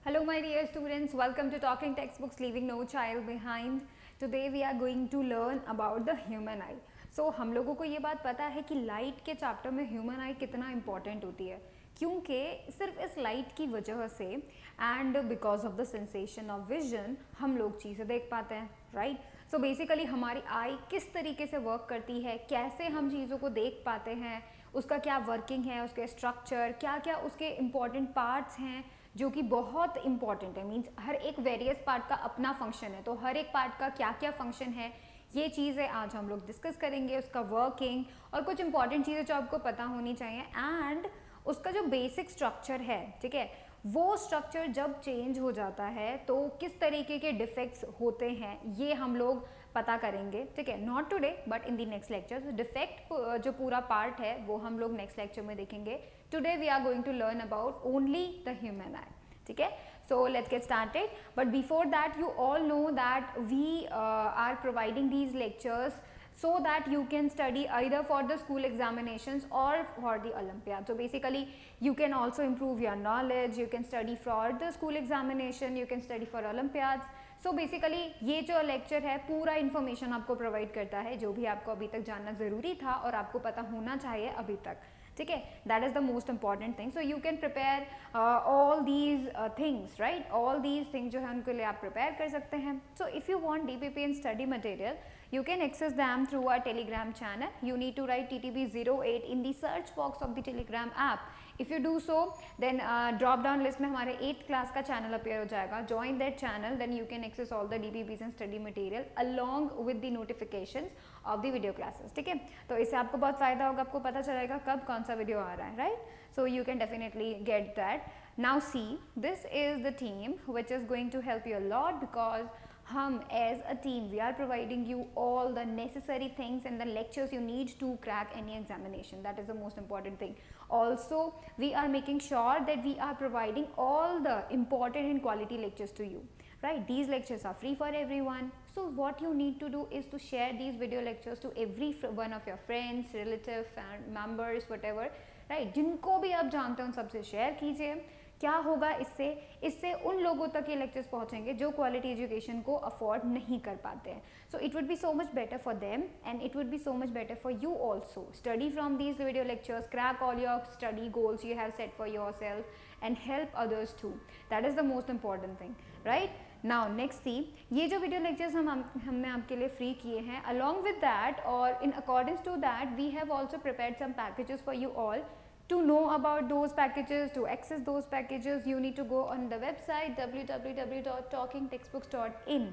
Hello my dear students, welcome to Talking Textbooks Leaving No Child Behind. Today we are going to learn about the human eye. So हम लोगों को ये बात पता है कि लाइट के चैप्टर में ह्यूमन आई कितना इम्पॉर्टेंट होती है, क्योंकि सिर्फ इस लाइट की वजह से and because of the sensation of vision हम लोग चीज़ें देख पाते हैं, राइट। सो बेसिकली हमारी आई किस तरीके से वर्क करती है, कैसे हम चीज़ों को देख पाते हैं, उसका क्या वर्किंग है, उसके स्ट्रक्चर क्या क्या उसके इम्पॉर्टेंट पार्ट्स हैं जो कि बहुत इंपॉर्टेंट है। मीन्स हर एक वेरियस पार्ट का अपना फंक्शन है, तो हर एक पार्ट का क्या क्या फंक्शन है ये चीज़ें आज हम लोग डिस्कस करेंगे, उसका वर्किंग और कुछ इंपॉर्टेंट चीज़ें जो आपको पता होनी चाहिए एंड उसका जो बेसिक स्ट्रक्चर है, ठीक है, वो स्ट्रक्चर जब चेंज हो जाता है तो किस तरीके के डिफेक्ट्स होते हैं ये हम लोग पता करेंगे, ठीक है। Not today but in the next lecture. Defect जो पूरा पार्ट है वो हम लोग नेक्स्ट लेक्चर में देखेंगे। Today we are going to learn about only the human eye, ठीक है। So let's get started, but before that you all know that we are providing these lectures so that you can study either for the school examinations or for the Olympiad. So basically you can also improve your knowledge, you can study for the school examination, you can study for Olympiads. So basically ये जो lecture है पूरा information आपको provide करता है जो भी आपको अभी तक जानना ज़रूरी था और आपको पता होना चाहिए अभी तक, ठीक है। That is the most important thing. So you can prepare all these things, right. All these things जो है उनके लिए आप प्रिपेयर कर सकते हैं। सो if you want DPP and study material, you can access them through our Telegram channel. You need to write TTB08 in the search box of the Telegram app. If you do so, then drop down list में हमारे 8th class का channel appear हो जाएगा. Join that channel, then you can access all the DPPs and study material along with the notifications of the video classes, ठीक है। तो इससे आपको बहुत फायदा होगा, आपको पता चलेगा कब कौन सा वीडियो आ रहा है, right? So you can definitely get that. Now see, this is the team which is going to help you a lot because हम as a team we are providing you all the necessary things and the lectures you need to crack any examination. That is the most important thing. Also we are making sure that we are providing all the important and quality lectures to you, right? These lectures are free for everyone. So what you need to do is to share these video lectures to every one of your friends, relatives, and members, whatever, right? जिनको भी आप जानते हो उन सबसे share कीजिए। क्या होगा इससे उन लोगों तक ये लेक्चर्स पहुंचेंगे जो क्वालिटी एजुकेशन को अफोर्ड नहीं कर पाते हैं। So it would be so much better for them and it would be so much better for you also. Study from these video lectures, crack all your study goals you have set for yourself and help others too. That is the most important thing, right. Now next थी, ये जो video lectures हमने आपके लिए free किए हैं, along with that और in accordings to that we have also prepared some packages for you all. To know about those packages, to access those packages, you need to go on the website www.talkingtextbooks.in.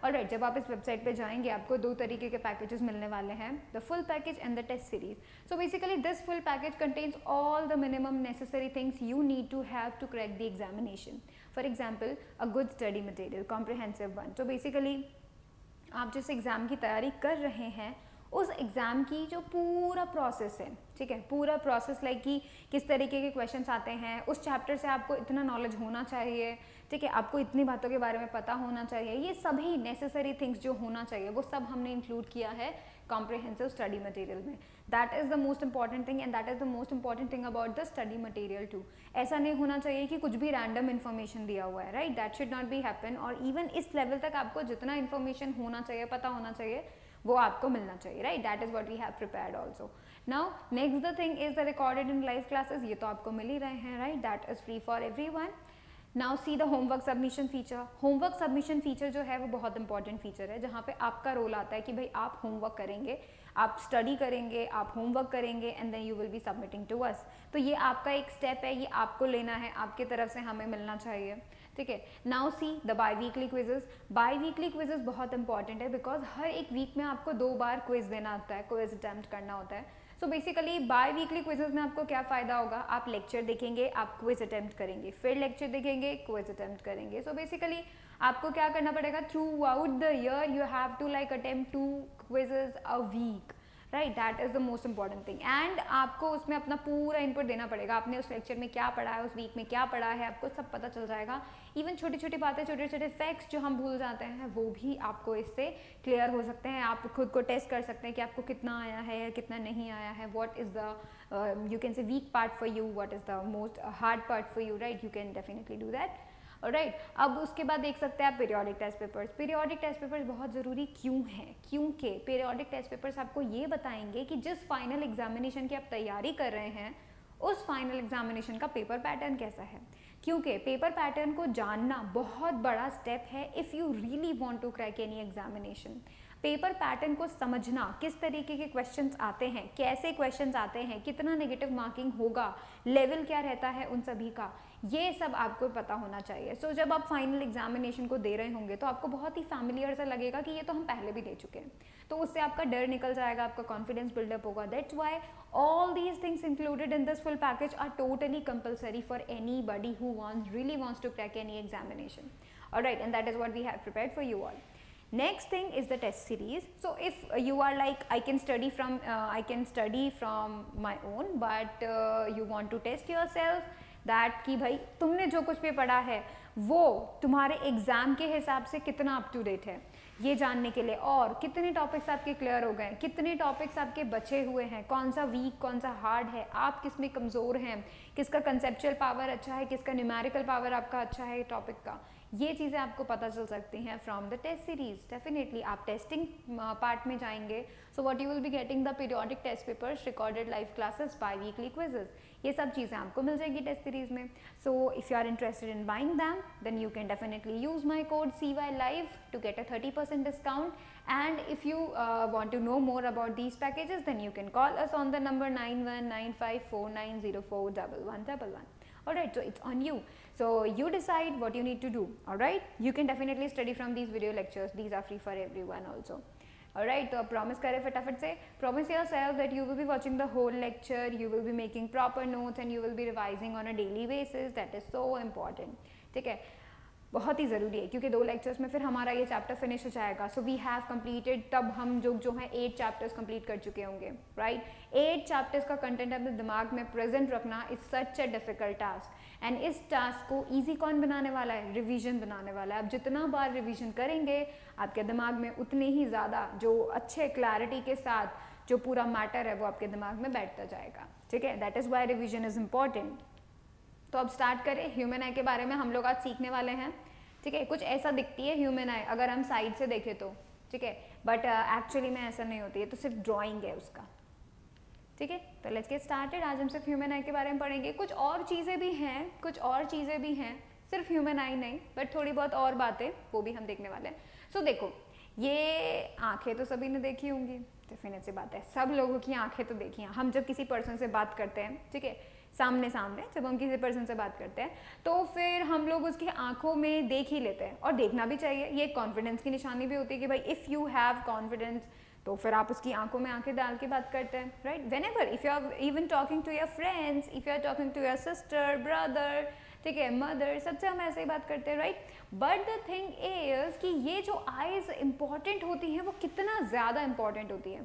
Alright, जब आप इस website पे जाएंगे आपको दो तरीके के packages मिलने वाले हैं, the full package and the test series. So basically this full package contains all the minimum necessary things you need to have to crack the examination. For example, a good study material, comprehensive one. So basically आप जिस exam की तैयारी कर रहे हैं उस exam की जो पूरा प्रोसेस है, ठीक है, पूरा प्रोसेस लाइक कि किस तरीके के क्वेश्चंस आते हैं, उस चैप्टर से आपको इतना नॉलेज होना चाहिए, ठीक है, आपको इतनी बातों के बारे में पता होना चाहिए, ये सभी नेसेसरी थिंग्स जो होना चाहिए वो सब हमने इंक्लूड किया है कॉम्प्रिहेंसिव स्टडी मटेरियल में. That is the most important thing and that is the most important thing about the study material too. ऐसा नहीं होना चाहिए कि कुछ भी रैंडम इन्फॉर्मेशन दिया हुआ है, right. That should not be happen. और इवन इस लेवल तक आपको जितना इन्फॉर्मेशन होना चाहिए, पता होना चाहिए, वो आपको मिलना चाहिए, right. That is what we have prepared also. Now next the thing is the recorded in live classes. ये तो आपको मिल ही रहे हैं, right. That is free for everyone. Now see the homework submission feature. Homework submission feature जो है वो बहुत इंपॉर्टेंट फीचर है जहाँ पे आपका रोल आता है कि भाई आप होमवर्क करेंगे, आप स्टडी करेंगे, आप होमवर्क करेंगे and then you will be submitting to us. तो ये आपका एक स्टेप है, ये आपको लेना है, आपकी तरफ से हमें मिलना चाहिए, ठीक है. Now see the by weekly quizzes. By weekly quizzes बहुत इंपॉर्टेंट है बिकॉज हर एक वीक में आपको 2 बार क्विज देना होता है, क्विज अटैम्प्ट करना होता है. So basically by weekly quizzes में आपको क्या फ़ायदा होगा, आप लेक्चर देखेंगे, आप क्विज अटैम्प्ट करेंगे, फिर लेक्चर देखेंगे, क्विज अटैम्प्ट करेंगे. सो बेसिकली आपको क्या करना पड़ेगा, throughout the year you have to like attempt 2 quizzes a week, right. That is the most important thing. And आपको उसमें अपना पूरा इनपुट देना पड़ेगा. आपने उस लेक्चर में क्या पढ़ा है, उस वीक में क्या पढ़ा है, आपको सब पता चल जाएगा. इवन छोटी छोटी बातें, छोटे छोटे फैक्ट्स जो हम भूल जाते हैं वो भी आपको इससे क्लियर हो सकते हैं. आप खुद को टेस्ट कर सकते हैं कि आपको कितना आया है या कितना नहीं आया है. What is the you can say weak part for you, what is the most hard part for you, right. You can definitely do that. Alright, अब उसके बाद देख सकते हैं आप periodic test papers. Periodic test papers बहुत ज़रूरी क्यों हैं? क्योंकि पीरियोडिक टेस्ट पेपर्स आपको ये बताएंगे कि जिस फाइनल एग्जामिनेशन की आप तैयारी कर रहे हैं उस फाइनल एग्जामिनेशन का पेपर पैटर्न कैसा है। क्योंकि पेपर पैटर्न को जानना बहुत बड़ा स्टेप है if you really want to crack any examination. Paper pattern को समझना, किस तरीके के क्वेश्चंस आते हैं, कैसे क्वेश्चंस आते हैं, कितना नेगेटिव मार्किंग होगा, लेवल क्या रहता है उन सभी का, ये सब आपको पता होना चाहिए। सो जब आप फाइनल एग्जामिनेशन को दे रहे होंगे तो आपको बहुत ही फैमिलियर सा लगेगा कि ये तो हम पहले भी दे चुके हैं, तो उससे आपका डर निकल जाएगा, आपका कॉन्फिडेंस बिल्डअप होगा। That's why all these things included in this full package are totally compulsory for anybody who really wants to crack any examination. Alright, and that is what we have prepared for you all. Next thing is the test series. So if you are like I can study from my own, but you want to test yourself that कि भाई तुमने जो कुछ भी पढ़ा है वो तुम्हारे एग्जाम के हिसाब से कितना अप टू डेट है ये जानने के लिए, और कितने टॉपिक्स आपके क्लियर हो गए, कितने टॉपिक्स आपके बचे हुए हैं, कौन सा वीक कौन सा हार्ड है, आप किस में कमज़ोर हैं, किसका कंसेप्चुअल पावर अच्छा है, किसका न्यूमेरिकल पावर आपका अच्छा है टॉपिक का, ये चीज़ें आपको पता चल सकती हैं from the test series. Definitely आप टेस्टिंग पार्ट में जाएंगे, so what you will be getting the periodic test papers, recorded live classes, biweekly quizzes, ये सब चीज़ें आपको मिल जाएगी टेस्ट सीरीज में। So if you are interested in buying them then you can definitely use my code CY Live to get a 30% discount, and if you want to know more about these packages then you can call us on the number 919549041111. Alright, so it's on you, so you decide what you need to do. Alright, you can definitely study from these video lectures, these are free for everyone also. Alright, तो promise करें फटाफट से, promise yourself that you will be watching the whole lecture, you will be making proper notes and you will be revising on a daily basis. That is so important. ठीक है, बहुत ही ज़रूरी है क्योंकि 2 लेक्चर्स में फिर हमारा ये चैप्टर फिनिश हो जाएगा। सो वी हैव कंप्लीटेड, तब हम जो हैं 8 चैप्टर्स कंप्लीट कर चुके होंगे, राइट। 8 चैप्टर्स का कंटेंट अपने दिमाग में प्रेजेंट रखना is such a difficult task, and इस टास्क को ईजी कौन बनाने वाला है? रिविजन बनाने वाला है। आप जितना बार रिविजन करेंगे आपके दिमाग में उतनी ही ज़्यादा जो अच्छे क्लैरिटी के साथ जो पूरा मैटर है वो आपके दिमाग में बैठता जाएगा, ठीक है। That is why revision is important. तो अब स्टार्ट करें। ह्यूमन आई के बारे में हम लोग आज सीखने वाले हैं, ठीक है। कुछ ऐसा दिखती है ह्यूमन आई अगर हम साइड से देखें तो, ठीक है, बट एक्चुअली में ऐसा नहीं होती है, तो सिर्फ ड्राइंग है उसका, ठीक है। तो लेट्स गेट स्टार्टेड। आज हम सिर्फ ह्यूमन आई के बारे में पढ़ेंगे। कुछ और चीज़ें भी हैं, सिर्फ ह्यूमन आई नहीं, बट थोड़ी बहुत और बातें वो भी हम देखने वाले हैं। सो देखो, ये आंखें तो सभी ने देखी होंगी, डेफिनेट सी बात है, सब लोगों की आंखें तो देखी हैं। हम जब किसी पर्सन से बात करते हैं, ठीक है, सामने जब हम किसी पर्सन से बात करते हैं तो फिर हम लोग उसकी आंखों में देख ही लेते हैं, और देखना भी चाहिए। ये कॉन्फिडेंस की निशानी भी होती है कि भाई इफ़ यू हैव कॉन्फिडेंस तो फिर आप उसकी आंखों में आंखें डाल के बात करते हैं, right. Whenever if you are even talking to your friends, if you are talking to your sister, brother, ठीक है, मदर, सबसे हम ऐसे ही बात करते हैं, right. But the thing is कि ये जो आईज इंपॉर्टेंट होती हैं वो कितना ज़्यादा इंपॉर्टेंट होती है।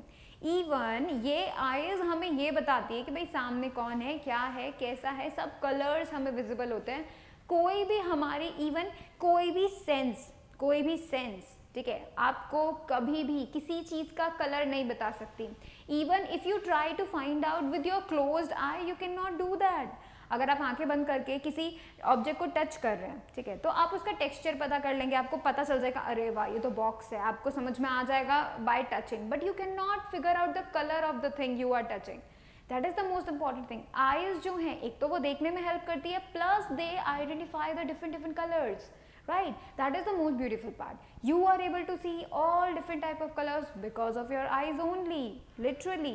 इवन ये आईज हमें ये बताती है कि भाई सामने कौन है, क्या है, कैसा है, सब कलर्स हमें विजिबल होते हैं। कोई भी हमारी इवन कोई भी सेंस, ठीक है, आपको कभी भी किसी चीज़ का कलर नहीं बता सकती। Even if you try to find out with your closed eye, you can not do that. अगर आप आंखें बंद करके किसी ऑब्जेक्ट को टच कर रहे हैं, ठीक है, तो आप उसका टेक्सचर पता कर लेंगे, आपको पता चल जाएगा अरे वाह ये तो बॉक्स है, आपको समझ में आ जाएगा by touching, but you can not figure out the colour of the thing you are touching. That is the most important thing. Eyes जो हैं एक तो वो देखने में हेल्प करती है, plus they identify the different colours, right? That is the most beautiful part. You are able to see all different type of colors because of your eyes only, literally.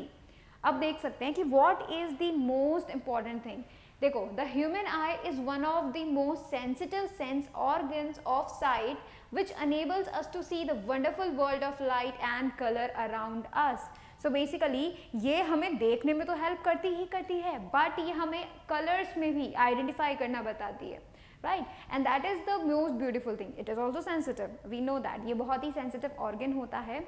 अब देख सकते हैं कि what is the most important thing. देखो, the human eye is one of the most sensitive sense organs of sight which enables us to see the wonderful world of light and color around us. So basically ये हमें देखने में तो help करती है, but ये हमें colours में भी आइडेंटिफाई करना बताती है, right? And that is the most beautiful thing. It is also sensitive. We know that. ये बहुत ही sensitive organ होता है,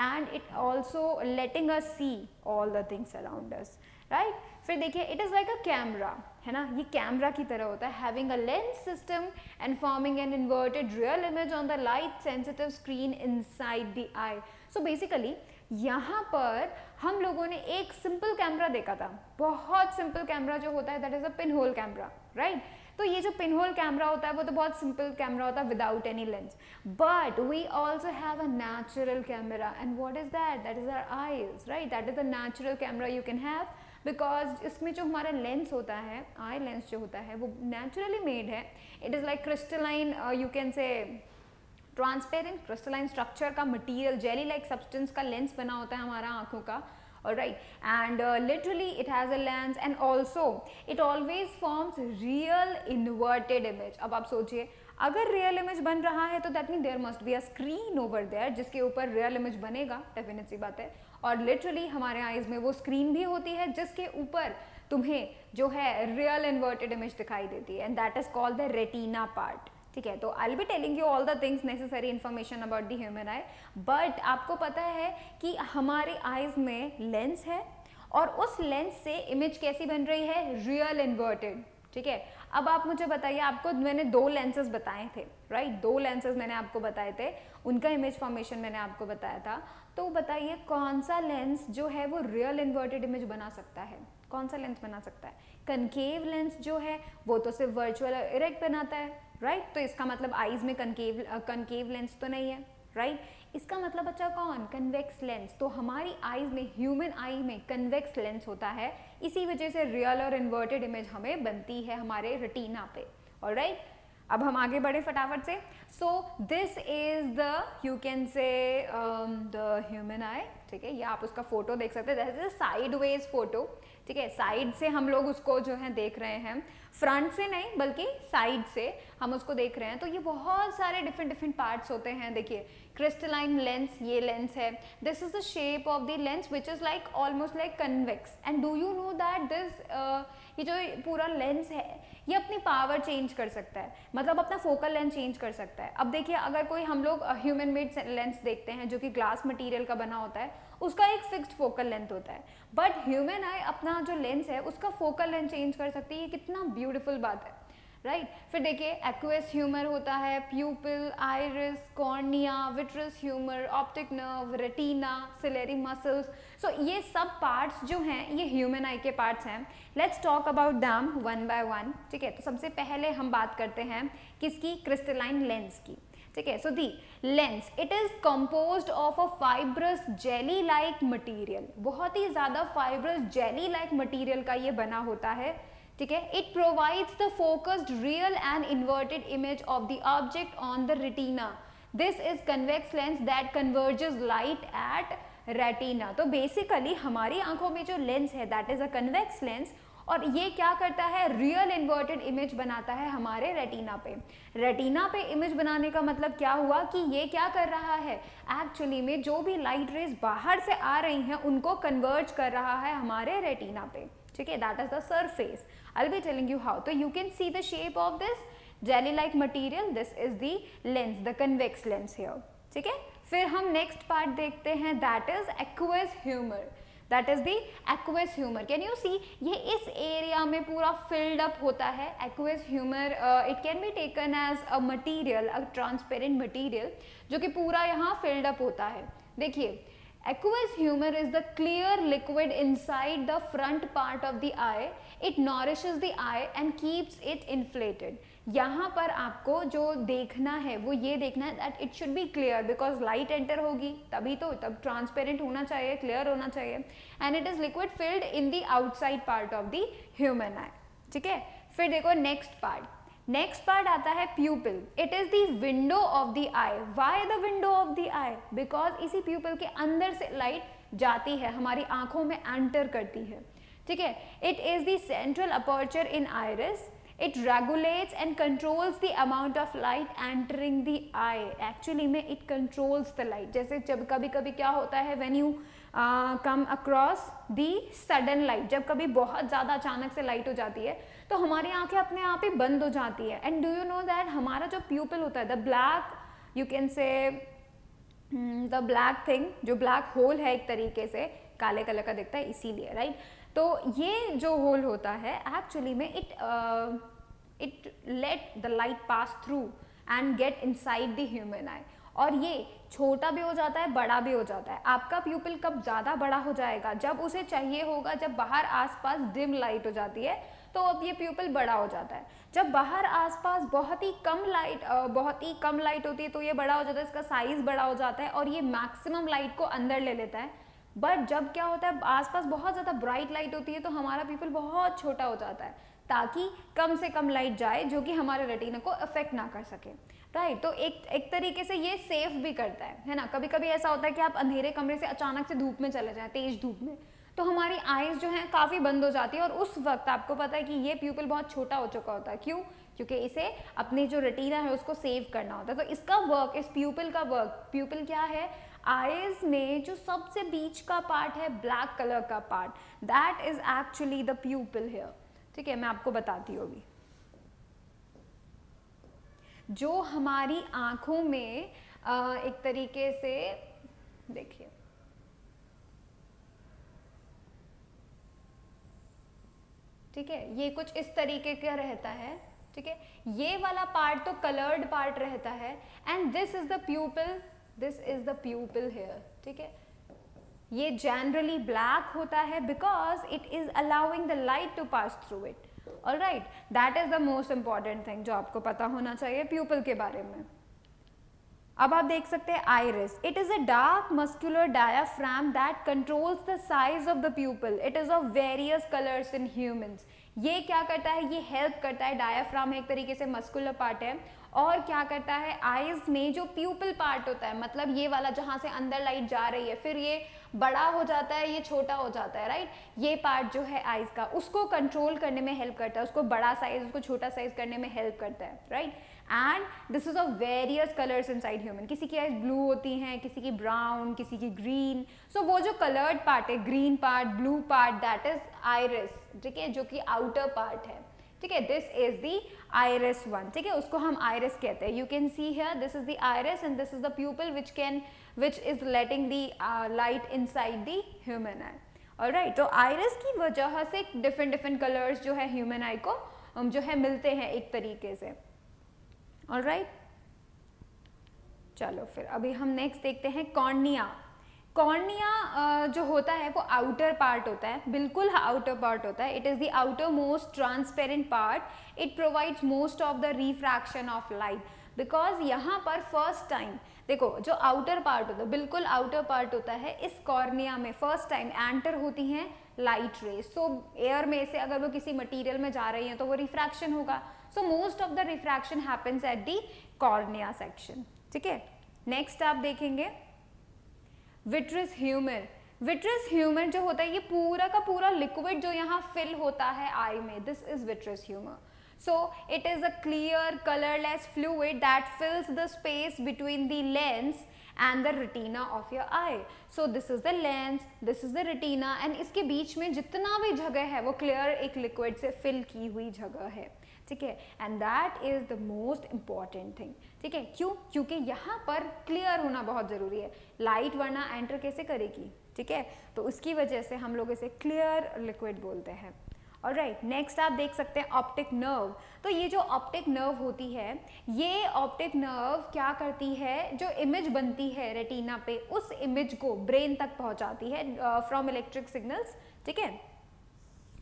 and it also letting us see all the things around us, right? फिर देखिए, it is like a camera, है ना, ये camera की तरह होता है, having a lens system and forming an inverted real image on the light sensitive screen inside the eye. So basically यहाँ पर हम लोगों ने एक सिंपल कैमरा देखा था, बहुत सिंपल कैमरा जो होता है, that is a pin hole camera, right. तो ये जो पिन होल कैमरा होता है वो तो बहुत सिंपल कैमरा होता है without any lens, but we also have a natural camera and what is that, that is our eyes, right, that is the natural camera you can have, because इसमें जो हमारा लेंस होता है, eye lens जो होता है वो naturally made है, it is like crystalline, you can से ट्रांसपेरेंट क्रिस्टलाइन स्ट्रक्चर का मटीरियल, जेली लाइक सब्सटेंस का लेंस बना होता है हमारा आंखों का, alright, and literally it has a lens and also it always forms real inverted image. अब आप सोचिए अगर रियल इमेज बन रहा है तो that mean there must be a screen over there जिसके ऊपर रियल इमेज बनेगा, डेफिनेट सी बात है, और लिटरली हमारे आईज में वो स्क्रीन भी होती है जिसके ऊपर तुम्हें जो है रियल इन्वर्टेड इमेज दिखाई देती है, and that is called the retina part, ठीक है। तो आई will be telling you all the things necessary information about the human I, but आपको पता है कि हमारे आईज में लेंस है और उस लेंस से इमेज कैसी बन रही है, रियल इन्वर्टेड, ठीक है। अब आप मुझे बताइए, आपको मैंने 2 लेंसेज बताए थे, राइट, 2 लेंसेज मैंने आपको बताए थे, उनका इमेज फॉर्मेशन मैंने आपको बताया था, तो बताइए कौन सा लेंस जो है वो रियल इन्वर्टेड इमेज बना सकता है, कौन सा लेंस बना सकता है? कनकेव लेंस जो है वो तो सिर्फ वर्चुअल इरेक्ट बनाता है, राइट, तो इसका मतलब आईज में कनकेव लेंस तो नहीं है, राइट, इसका मतलब बच्चा कौन, कन्वेक्स लेंस, तो हमारी आईज में, ह्यूमन आई में कन्वेक्स लेंस होता है, इसी वजह से रियल और इन्वर्टेड इमेज हमें बनती है हमारे रेटिना पे, ऑलराइट। अब हम आगे बढ़े फटाफट से, so this is the, you can say the human eye, ठीक है, या आप उसका फोटो देख सकते हैं, that is sideways photo, ठीक है, साइड से हम लोग उसको जो है देख रहे हैं, फ्रंट से नहीं बल्कि साइड से हम उसको देख रहे हैं, तो ये बहुत सारे डिफरेंट पार्ट्स होते हैं, देखिए क्रिस्टलाइन लेंस, ये लेंस है, this is the shape of the lens which is like almost like convex, and do you know that this, ये जो पूरा लेंस है ये अपनी पावर चेंज कर सकता है, मतलब अपना फोकल लेंथ चेंज कर सकता है। अब देखिए अगर कोई हम लोग ह्यूमन मेड लेंस देखते हैं जो कि ग्लास मटेरियल का बना होता है, उसका एक फिक्स्ड फोकल लेंथ होता है, बट ह्यूमन आई अपना जो लेंस है उसका फोकल लेंथ चेंज कर सकती है, ये कितना ब्यूटीफुल बात है, राइट। फिर देखिए एक्वेस ह्यूमर होता है, pupil, iris, cornea, vitreous humour, optic nerve, retina, ciliary muscles, so ये सब पार्ट्स जो हैं ये ह्यूमन आई के पार्ट्स हैं। Let's talk about them one by one, ठीक है। तो सबसे पहले हम बात करते हैं किसकी, क्रिस्टलाइन लेंस की, ठीक है। So the lens, it is composed of a fibrous jelly like material, बहुत ही ज्यादा फाइब्रस जेली लाइक मटीरियल का ये बना होता है, ठीक है। It provides the focused real and inverted image of the object on the retina, this is convex lens that converges light at retina. तो बेसिकली हमारी आंखों में जो लेंस है that is a convex lens, और ये क्या करता है, रियल इन्वर्टेड इमेज बनाता है हमारे रेटिना पे। रेटिना पे इमेज बनाने का मतलब क्या हुआ कि ये क्या कर रहा है, एक्चुअली में जो भी लाइट रेज बाहर से आ रही हैं उनको कन्वर्ज कर रहा है हमारे रेटिना पे, ठीक है, that is the surface. I will be telling you how. तो you can see the shape of this jelly like material, this is the lens, the convex lens here, ठीक है। फिर हम नेक्स्ट पार्ट देखते हैं, that is aqueous humour, that is the aqueous humour. Can you see, ये इस area में पूरा फिल्ड अप होता है। Aqueous humour it can be taken as a material, a transparent material जो कि पूरा यहाँ फिल्ड अप होता है। देखिए aqueous humor is the clear liquid inside the front part of the eye. It nourishes the eye and keeps it inflated. यहाँ पर आपको जो देखना है वो ये देखना है that it should be clear because light enter होगी तभी तो, तब transparent होना चाहिए, clear होना चाहिए, and it is liquid filled in the outside part of the human eye, ठीक है। फिर देखो next part, नेक्स्ट पार्ट आता है प्यूपिल, it is the window of the I. Why the window of the I, because इसी प्यूपिल के अंदर से लाइट जाती है, हमारी आंखों में एंटर करती है, ठीक है। It is the central aperture in iris, it regulates and controls the amount of light entering the I. Actually में इट कंट्रोल्स द लाइट, जैसे जब कभी कभी क्या होता है, when you come across the sudden light, जब कभी बहुत ज़्यादा अचानक से लाइट हो जाती है तो हमारी आंखें अपने आप ही बंद हो जाती है। And do you know that हमारा जो प्यूपिल होता है, the black, you can say the black thing, जो ब्लैक होल है एक तरीके से काले कलर का दिखता है इसीलिए, राइट। तो ये जो होल होता है एक्चुअली में it let the light pass through and get inside the human आई, और ये छोटा भी हो जाता है, बड़ा भी हो जाता है। आपका प्यूपिल कब ज़्यादा बड़ा हो जाएगा, जब उसे चाहिए होगा, जब बाहर आसपास डिम लाइट हो जाती है तो अब ये प्यूपिल बड़ा हो जाता है। जब बाहर आसपास बहुत ही कम लाइट होती है तो ये बड़ा हो जाता है, इसका साइज बड़ा हो जाता है और ये मैक्सिमम लाइट को अंदर ले लेता है। बट जब क्या होता है, आसपास बहुत ज़्यादा ब्राइट लाइट होती है तो हमारा प्यूपिल बहुत छोटा हो जाता है, ताकि कम से कम लाइट जाए जो कि हमारे रेटिना को अफेक्ट ना कर सके, राइट। तो एक तरीके से ये सेफ भी करता है ना। कभी कभी ऐसा होता है कि आप अंधेरे कमरे से अचानक से धूप में चले जाएं, तेज धूप में, तो हमारी आईज जो हैं काफ़ी बंद हो जाती है और उस वक्त आपको पता है कि ये प्यूपिल बहुत छोटा हो चुका होता है। क्यों? क्योंकि इसे अपनी जो रेटिना है उसको सेव करना होता है। तो इसका वर्क, इस प्यूपिल का वर्क, प्यूपिल क्या है, आईज में जो सबसे बीच का पार्ट है, ब्लैक कलर का part, that is actually the प्यूपिल here. ठीक है, मैं आपको बताती हूँ अभी। जो हमारी आंखों में एक तरीके से देखिए, ठीक है, ये कुछ इस तरीके का रहता है। ठीक है, ये वाला पार्ट तो कलर्ड पार्ट रहता है and this is the pupil, this is the pupil here. ठीक है, ये जनरली ब्लैक होता है because it is allowing the light to pass through it. Alright, that is the most important thing जो आपको पता होना चाहिए प्यूपिल के बारे में। अब आप देख सकते हैं iris, it is a dark muscular diaphragm that controls the size of the प्यूपिल। It is of various colours in humans. ये क्या करता है, ये हेल्प करता है, डायाफ्राम एक तरीके से मस्कुलर पार्ट है, और क्या करता है, आईज में जो प्यूपिल पार्ट होता है, मतलब ये वाला जहां से अंदर लाइट जा रही है, फिर ये बड़ा हो जाता है, ये छोटा हो जाता है, राइट। ये पार्ट जो है आईज का, उसको कंट्रोल करने में हेल्प करता है, उसको बड़ा साइज, उसको छोटा साइज करने में हेल्प करता है, right. And this is of various colours inside human. किसी की आईज ब्लू होती हैं, किसी की ब्राउन, किसी की ग्रीन। सो वो जो कलर्ड पार्ट है, green part, blue part, that is iris. ठीक है, जो कि आउटर पार्ट है। ठीक है, this is the iris one. ठीक है, उसको हम आइरिस कहते हैं। You can see here, this is the iris and this is the प्यूपिल which is letting the light inside the human eye. Alright, तो आइरिस की वजह से डिफरेंट कलर्स जो है ह्यूमन आई को जो है मिलते हैं एक तरीके से। Alright, चलो फिर अभी हम नेक्स्ट देखते हैं कॉर्निया। कॉर्निया जो होता है वो आउटर पार्ट होता है, बिल्कुल आउटर पार्ट होता है। It is the outer most transparent part. It provides most of the refraction of light, because यहाँ पर फर्स्ट टाइम देखो जो आउटर पार्ट होता है, बिल्कुल आउटर पार्ट होता है, इस कॉर्निया में फर्स्ट टाइम एंटर होती हैं लाइट रेज। सो एयर में से अगर वो किसी मटेरियल में जा रही हैं तो वो रिफ्रैक्शन होगा। So most of the refraction happens at the cornea section. ठीक है, नेक्स्ट आप देखेंगे विट्रस ह्यूमर। विट्रस ह्यूमर जो होता है ये पूरा का पूरा लिक्विड जो यहाँ फिल होता है आई में, this is vitreous humour. So it is a clear colorless fluid that fills the space between the lens and the retina of your eye. So this is the lens, this is the retina and इसके बीच में जितना भी जगह है वो clear एक liquid से fill की हुई जगह है. ठीक है, and that is the most important thing. ठीक है, क्यों? क्योंकि यहाँ पर clear होना बहुत ज़रूरी है. लाइट वरना एंटर कैसे करेगी? ठीक है, तो उसकी वजह से हम लोग इसे clear liquid बोलते हैं. ऑलराइट, नेक्स्ट आप देख सकते हैं ऑप्टिक नर्व. तो ये जो ऑप्टिक नर्व होती है, ये ऑप्टिक नर्व क्या करती है, जो इमेज बनती है रेटिना पे, उस इमेज को ब्रेन तक पहुंचाती है फ्रॉम इलेक्ट्रिक सिग्नल्स. ठीक है,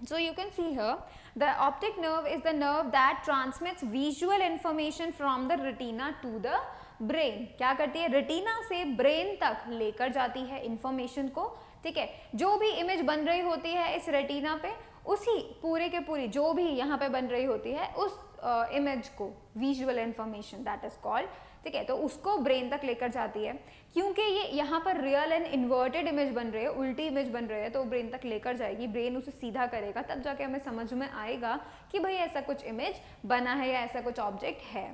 so you can see here the optic nerve is the nerve that transmits visual information from the retina to the brain. क्या करती है, रेटिना से ब्रेन तक लेकर जाती है इंफॉर्मेशन को. ठीक है, जो भी इमेज बन रही होती है इस रेटिना पे, उसी पूरे के पूरी जो भी यहाँ पे बन रही होती है उस इमेज को visual information that is called. ठीक है, तो उसको ब्रेन तक लेकर जाती है. क्योंकि ये यहाँ पर रियल एंड इन्वर्टेड इमेज बन रही है, उल्टी इमेज बन रही है, तो ब्रेन तक लेकर जाएगी, ब्रेन उसे सीधा करेगा, तब जाके हमें समझ में आएगा कि भाई ऐसा कुछ इमेज बना है या ऐसा कुछ ऑब्जेक्ट है.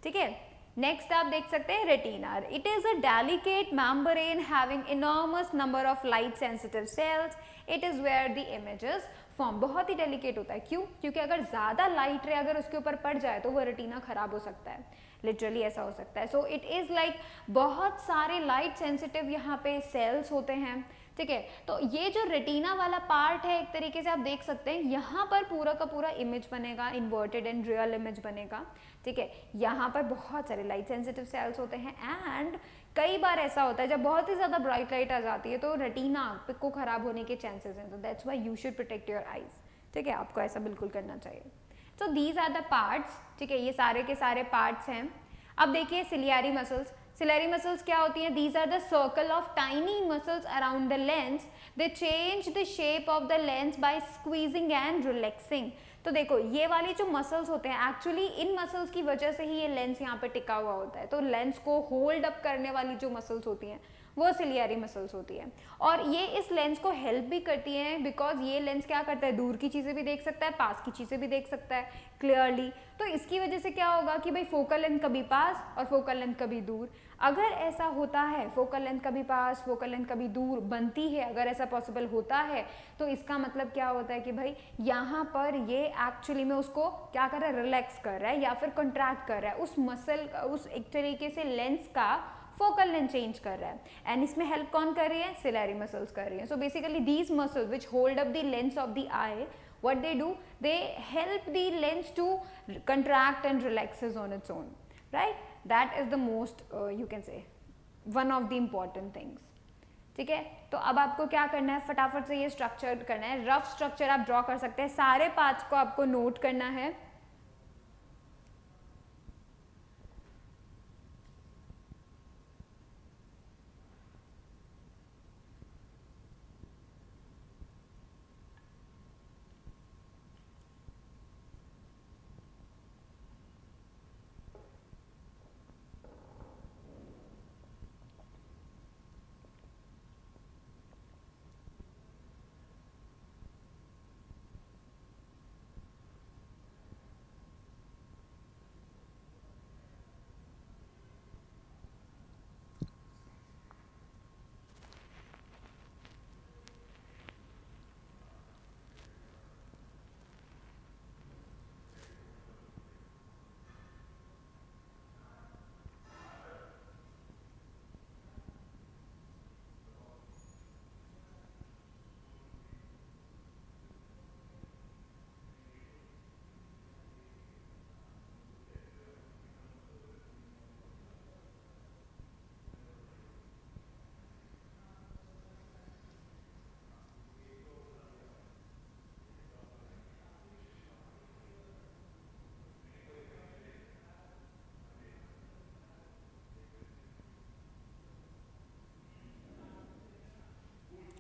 ठीक है, नेक्स्ट आप देख सकते हैं retina. It is a delicate membrane having enormous number of light sensitive cells. It is where the images form. बहुत ही डेलिकेट होता है. क्यों? क्योंकि अगर ज़्यादा लाइट रे अगर उसके ऊपर पड़ जाए तो वो रेटिना खराब हो सकता है, लिटरली ऐसा हो सकता है. सो इट इज़ लाइक बहुत सारे लाइट सेंसिटिव यहाँ पे सेल्स होते हैं. ठीक है। तो ये जो रेटिना वाला पार्ट है, एक तरीके से आप देख सकते हैं यहाँ पर पूरा का पूरा इमेज बनेगा, इन्वर्टेड एंड रियल इमेज बनेगा, ठीक है। यहाँ पर बहुत सारे लाइट सेंसिटिव सेल्स होते हैं एंड कई बार ऐसा होता है जब बहुत ही ज़्यादा ब्राइट लाइट आ जाती है तो रेटिना को खराब होने के चांसेस हैं, तो that's why you should protect your eyes, ठीक है। आपको ऐसा बिल्कुल करना चाहिए। So these are the parts, ठीक है, ये सारे के सारे पार्ट्स हैं। अब देखिए सिलियरी मसल्स, सिलियरी मसल्स क्या होती हैं? These are the circle of tiny muscles around the lens, they change the shape of the lens by squeezing and relaxing. तो देखो ये वाली जो मसल्स होते हैं, एक्चुअली इन मसल्स की वजह से ही ये लेंस यहाँ पे टिका हुआ होता है, तो लेंस को होल्ड अप करने वाली जो मसल्स होती हैं वो सिलियरी मसल्स होती है, और ये इस लेंस को हेल्प भी करती हैं बिकॉज ये लेंस क्या करता है, दूर की चीज़ें भी देख सकता है, पास की चीज़ें भी देख सकता है क्लियरली। तो इसकी वजह से क्या होगा कि भाई फोकल लेंथ कभी पास और फोकल लेंथ कभी दूर, अगर ऐसा होता है फोकल लेंथ कभी पास फोकल लेंथ कभी दूर बनती है, अगर ऐसा पॉसिबल होता है तो इसका मतलब क्या होता है कि भाई यहाँ पर ये एक्चुअली में उसको क्या कर रहा है, रिलैक्स कर रहा है या फिर कंट्रैक्ट कर रहा है, उस मसल उस एक तरीके से लेंस का फोकल लेंथ चेंज कर रहा है। एंड इसमें हेल्प कौन कर रही है? सिलियरी मसल्स कर रही है। So basically these muscles which hold up the lens of the I, what they do, they help the lens to contract and relaxes on its own, right? That is the most you can say one of the important things, ठीक है। तो अब आपको क्या करना है, फटाफट से ये स्ट्रक्चर करना है, रफ स्ट्रक्चर आप ड्रॉ कर सकते हैं, सारे पार्ट्स को आपको नोट करना है।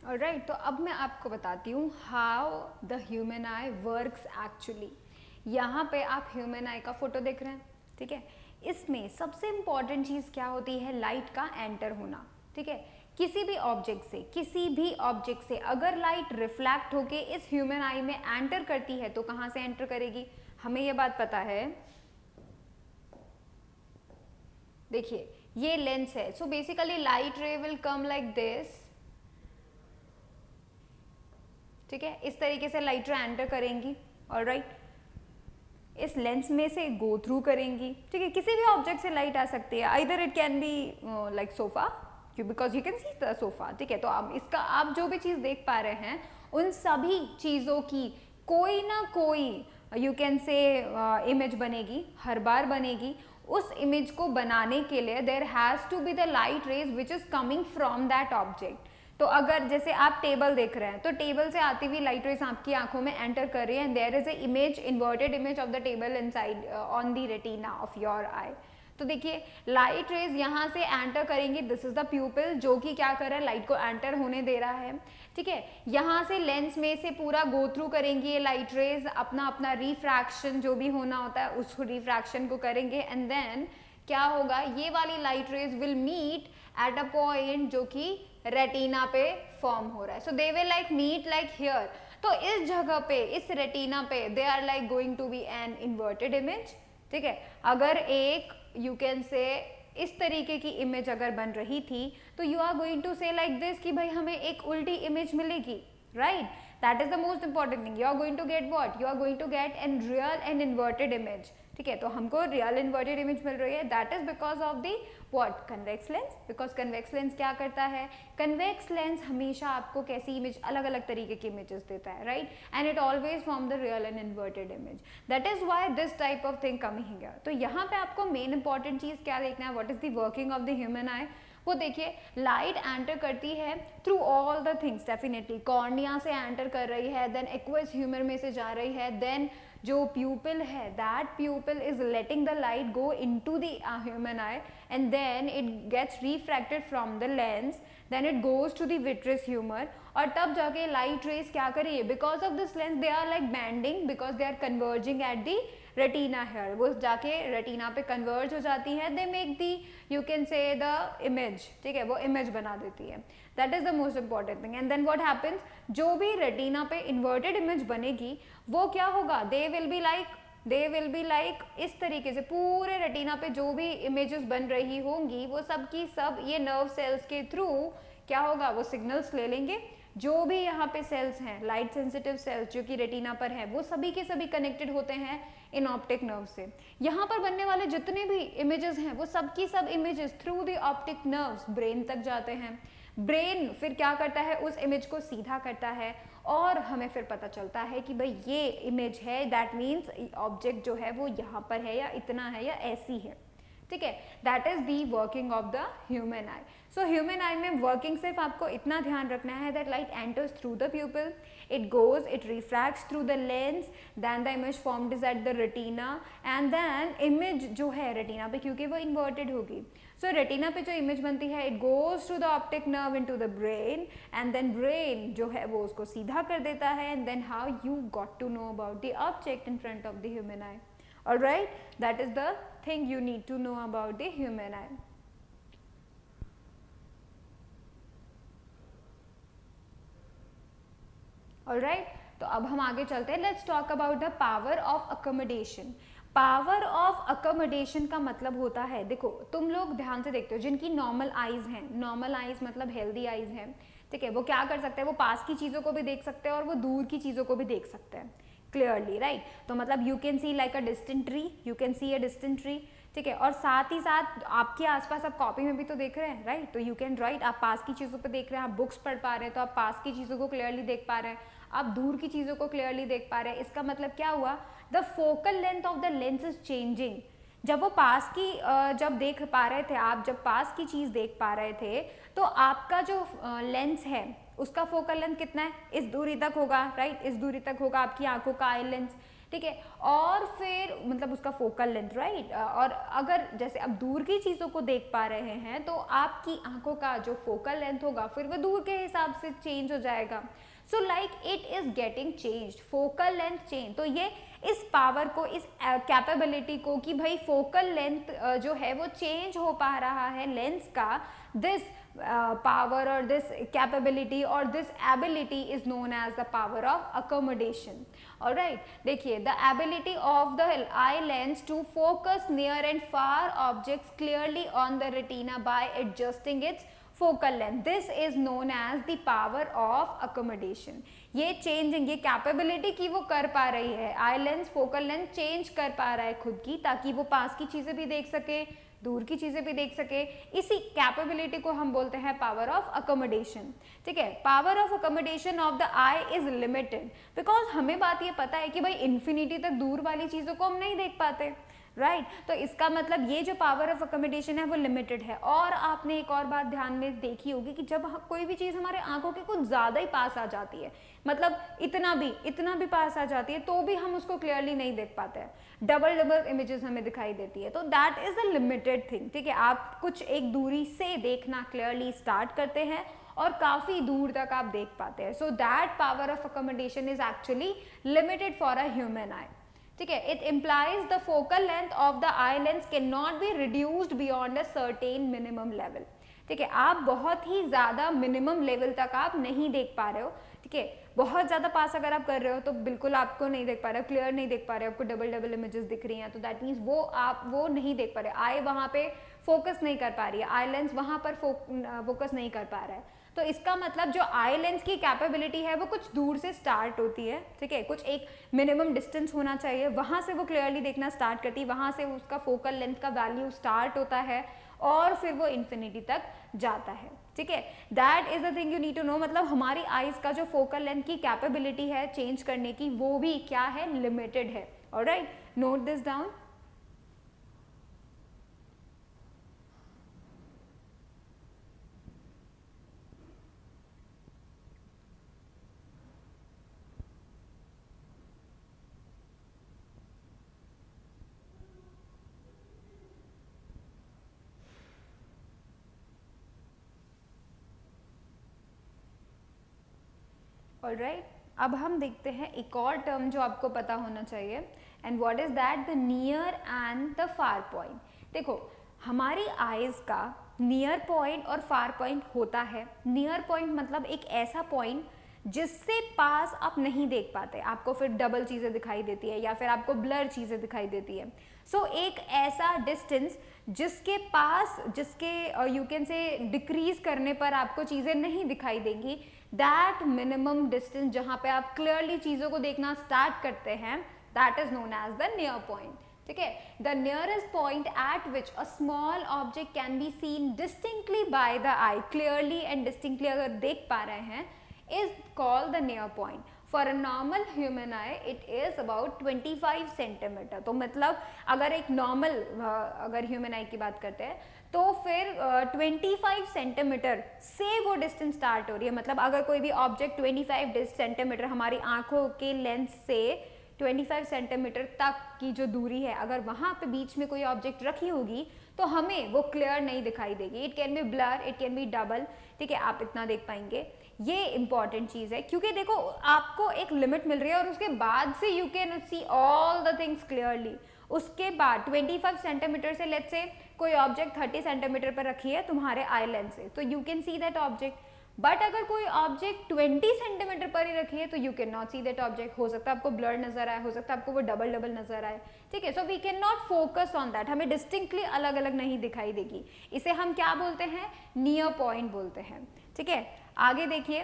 ऑलराइट, तो अब मैं आपको बताती हूँ how the human I works actually. यहाँ पे आप ह्यूमन आई का फोटो देख रहे हैं, ठीक है। इसमें सबसे इम्पॉर्टेंट चीज़ क्या होती है, लाइट का एंटर होना, ठीक है। किसी भी ऑब्जेक्ट से अगर लाइट रिफ्लेक्ट होके इस ह्यूमन आई में एंटर करती है तो कहाँ से एंटर करेगी, हमें ये बात पता है। देखिए ये लेंस है, सो बेसिकली लाइट रे विल कम लाइक दिस, ठीक है। इस तरीके से लाइट रे एंटर करेंगी, ऑलराइट, इस लेंस में से गो थ्रू करेंगी, ठीक है। किसी भी ऑब्जेक्ट से लाइट आ सकती है, either it can be like sofa, because you can see the sofa, ठीक है। तो आप इसका आप जो भी चीज़ देख पा रहे हैं उन सभी चीज़ों की कोई ना कोई यू कैन से इमेज बनेगी, हर बार बनेगी। उस इमेज को बनाने के लिए there has to be the light rays which is coming from that object. तो अगर जैसे आप टेबल देख रहे हैं तो टेबल से आती हुई लाइट रेज आपकी आंखों में एंटर कर रही है and there is a image, inverted image of the table inside on the retina of your eye. तो देखिए लाइट रेज यहाँ से एंटर करेंगी, दिस इज द प्यूपिल जो कि क्या कर रहा है, लाइट को एंटर होने दे रहा है, ठीक है। यहाँ से लेंस में से पूरा गो थ्रू करेंगी ये लाइट रेज, अपना अपना रिफ्रैक्शन जो भी होना होता है उस रिफ्रैक्शन को करेंगे एंड देन क्या होगा, ये वाली light rays will meet at a point जो कि रेटिना पे फॉर्म हो रहा है। So they will like meet like here, तो इस जगह पे इस रेटिना पे they are like going to be an inverted image, ठीक है। अगर एक यू कैन से इस तरीके की इमेज अगर बन रही थी तो you are going to say like this कि भाई हमें एक उल्टी इमेज मिलेगी, right. That is the most important thing, you are going to get what, you are going to get an real and inverted image, ठीक है, तो हमको रियल इन्वर्टेड इमेज मिल रही है, that is because of the what, convex lens, because convex lens क्या करता है, convex lens हमेशा आपको कैसी इमेज, अलग अलग तरीके की इमेजेस देता है, right, and it always form the real and inverted image, that is why this type of thing coming here. तो यहाँ पे आपको मेन इंपॉर्टेंट चीज क्या देखना है, what is the working of the human आई। वो देखिए लाइट एंटर करती है through all the things, definitely cornea से एंटर कर रही है, देन एक्वस ह्यूमर में से जा रही है, देन जो प्यूपिल है, that pupil is letting the light go into the human eye and then it gets refracted from the lens, then it goes to the vitreous humour, और तब जाके लाइट रेज क्या करिए, because of this lens they are like bending, because they are converging at the retina here, वो जाके retina पे converge हो जाती है, they make the, you can say the image, ठीक है, वो इमेज बना देती है, that is the most important thing. And then what happens, जो भी रेटिना पे इन्वर्टेड इमेज बनेगी वो क्या होगा, दे विल बी लाइक इस तरीके से पूरे रेटिना पे जो भी इमेजेस बन रही होंगी वो सब की सब ये नर्व सेल्स के थ्रू क्या होगा, वो सिग्नल्स ले लेंगे, जो भी यहाँ पे सेल्स हैं, लाइट सेंसिटिव सेल्स जो कि रेटिना पर है, वो सभी के सभी कनेक्टेड होते हैं इन ऑप्टिक नर्व से। यहाँ पर बनने वाले जितने भी इमेजेस हैं वो सब की सब images through the optic nerves brain तक जाते हैं, ब्रेन फिर क्या करता है, उस इमेज को सीधा करता है और हमें फिर पता चलता है कि भाई ये इमेज है, दैट मीन्स ऑब्जेक्ट जो है वो यहाँ पर है या इतना है या ऐसी है, ठीक है, that is the working of the human I. So human आई में वर्किंग सिर्फ आपको इतना ध्यान रखना है that light enters through the प्यूपिल, it goes, it refracts through the lens, then the image formed is at the retina, and then image जो है retina पे क्योंकि वो inverted होगी, so retina पे जो image बनती है it goes to the optic nerve into the brain, and then brain जो है वो उसको सीधा कर देता है, and then how you got to know about the object in front of the human eye. Alright, that is the thing you need to know about the human eye. Alright, तो अब हम आगे चलते हैं, let's talk about the power of accommodation. Power of accommodation का मतलब होता है, देखो तुम लोग ध्यान से देखते हो जिनकी नॉर्मल आईज हैं, नॉर्मल आईज मतलब हेल्दी आईज हैं, ठीक है, वो क्या कर सकते हैं, वो पास की चीज़ों को भी देख सकते हैं और वो दूर की चीज़ों को भी देख सकते हैं क्लियरली, राइट, तो मतलब you can C like a distant tree, you can C a distant tree, ठीक है, और साथ ही साथ आपके आसपास आप कॉपी में भी तो देख रहे हैं, राइट, तो यू कैन राइट, आप पास की चीज़ों पे देख रहे हैं, आप बुक्स पढ़ पा रहे हैं तो आप पास की चीज़ों को क्लियरली देख पा रहे हैं, आप दूर की चीज़ों को क्लियरली देख पा रहे हैं। इसका मतलब क्या हुआ, the focal length of the lens is changing. जब वो पास की जब देख पा रहे थे, आप जब पास की चीज़ देख पा रहे थे तो आपका जो लेंस है उसका फोकल लेंथ कितना है, इस दूरी तक होगा, राइट, इस दूरी तक होगा आपकी आंखों का आई लेंस, ठीक है, और फिर मतलब उसका फोकल लेंथ, राइट, और अगर जैसे अब दूर की चीज़ों को देख पा रहे हैं तो आपकी आंखों का जो फोकल लेंथ होगा फिर वो दूर के हिसाब से चेंज हो जाएगा, so like it is getting change, focal length change. तो ये इस पावर को, इस कैपेबिलिटी को कि भाई फोकल लेंथ जो है वो चेंज हो पा रहा है लेंस का, this power or this capability or this ability is known as the power of accommodation. All right, देखिए the ability of the eye lens to focus near and far objects clearly on the retina by adjusting its focal length. This is known as the power of accommodation. ये changing, ये capability की वो कर पा रही है, eye lens focal length change कर पा रहा है खुद की, ताकि वो पास की चीज़ें भी देख सके, दूर की चीज़ें भी देख सके। इसी कैपेबिलिटी को हम बोलते हैं पावर ऑफ अकोमोडेशन, ठीक है। Power of accommodation of the eye is limited because हमें बात ये पता है कि भाई इन्फिनिटी तक दूर वाली चीज़ों को हम नहीं देख पाते, राइट तो इसका मतलब ये जो पावर ऑफ अकोमोडेशन है वो लिमिटेड है। और आपने एक और बात ध्यान में देखी होगी कि जब कोई भी चीज़ हमारे आंखों के कुछ ज़्यादा ही पास आ जाती है, मतलब इतना भी पास आ जाती है, तो भी हम उसको क्लियरली नहीं देख पाते हैं, डबल इमेजेस हमें दिखाई देती है, तो that is a limited thing, ठीक है। आप कुछ एक दूरी से देखना क्लियरली स्टार्ट करते हैं और काफ़ी दूर तक आप देख पाते हैं, so that power of accommodation is actually limited for a human eye, ठीक है। It implies the focal length of the eye lens can not be reduced beyond a certain minimum level, ठीक है। आप बहुत ही ज़्यादा मिनिमम लेवल तक आप नहीं देख पा रहे हो, ठीक है। बहुत ज़्यादा पास अगर आप कर रहे हो तो बिल्कुल आपको नहीं देख पा रहे हो, क्लियर नहीं देख पा रहे हो, आपको डबल इमेजेस दिख रही हैं, तो दैट मीन्स वो आप वो नहीं देख पा रहे, आई वहाँ पे फोकस नहीं कर पा रही है, आई लेंस वहाँ पर फोकस नहीं कर पा रहा है। तो इसका मतलब जो आई लेंस की कैपेबिलिटी है वो कुछ दूर से स्टार्ट होती है, ठीक है, कुछ एक मिनिमम डिस्टेंस होना चाहिए, वहाँ से वो क्लियरली देखना स्टार्ट करती है, वहाँ से उसका फोकल लेंथ का वैल्यू स्टार्ट होता है और फिर वो इन्फिनिटी तक जाता है, ठीक है। That is the thing you need to know, मतलब हमारी आईज का जो फोकल लेंथ की कैपेबिलिटी है चेंज करने की वो भी क्या है, लिमिटेड है। Alright, note this down. Alright, अब हम देखते हैं एक और टर्म जो आपको पता होना चाहिए, and what is that, the near and the far point. देखो हमारी आईज का नियर पॉइंट और फार पॉइंट होता है। नियर पॉइंट मतलब एक ऐसा पॉइंट जिससे पास आप नहीं देख पाते, आपको फिर डबल चीज़ें दिखाई देती है या फिर आपको ब्लर चीज़ें दिखाई देती है। सो एक ऐसा डिस्टेंस जिसके पास, जिसके यू कैन से डिक्रीज करने पर आपको चीज़ें नहीं दिखाई देंगी, दैट मिनिमम डिस्टेंस जहाँ पे आप क्लियरली चीज़ों को देखना स्टार्ट करते हैं, that is known as the near point, ठीक है। The nearest point at which a small object can be seen distinctly by the eye, clearly and distinctly अगर देख पा रहे हैं, is called the near point. For a normal human eye it is about 25 centimetre. तो मतलब अगर एक normal अगर ह्यूमन आई की बात करते हैं तो फिर 25 सेंटीमीटर से वो डिस्टेंस स्टार्ट हो रही है। मतलब अगर कोई भी ऑब्जेक्ट 25 सेंटीमीटर हमारी आंखों के लेंस से 25 सेंटीमीटर तक की जो दूरी है, अगर वहाँ पे बीच में कोई ऑब्जेक्ट रखी होगी तो हमें वो क्लियर नहीं दिखाई देगी। It can B blur, it can B double, ठीक है, आप इतना देख पाएंगे। ये इंपॉर्टेंट चीज़ है क्योंकि देखो आपको एक लिमिट मिल रही है और उसके बाद से you can see all the things clearly. उसके बाद 25 सेंटीमीटर से लेट्स से कोई ऑब्जेक्ट 30 सेंटीमीटर पर रखी है तुम्हारे आई लेंस से, तो you can see that object. But अगर कोई ऑब्जेक्ट 20 सेंटीमीटर पर ही रखी है तो you can not see that object. हो सकता है आपको ब्लर नजर आए, हो सकता है आपको वो डबल डबल नजर आए, ठीक है। So we can not focus on that, हमें डिस्टिंक्टली अलग अलग नहीं दिखाई देगी। इसे हम क्या बोलते हैं, नियर पॉइंट बोलते हैं, ठीक है। आगे देखिए,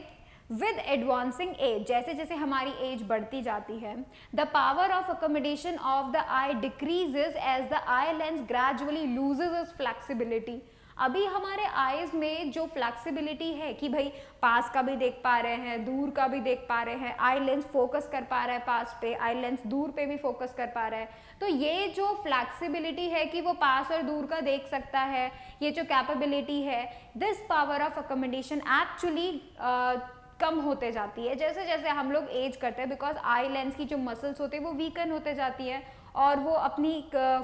विद एडवांसिंग एज, जैसे जैसे हमारी एज बढ़ती जाती है, the power of accommodation of the eye decreases as the eye lens gradually loses its flexibility. अभी हमारे आईज में जो फ्लेक्सिबिलिटी है कि भाई पास का भी देख पा रहे हैं, दूर का भी देख पा रहे हैं, आई लेंस फोकस कर पा रहा है पास पे, आई लेंस दूर पे भी फोकस कर पा रहा है, तो ये जो फ्लेक्सिबिलिटी है कि वो पास और दूर का देख सकता है, ये जो कैपेबिलिटी है, this power of accommodation actually कम होते जाती है जैसे जैसे हम लोग एज करते हैं, बिकॉज आई लेंस की जो मसल्स होती है वो वीकन होते जाती है और वो अपनी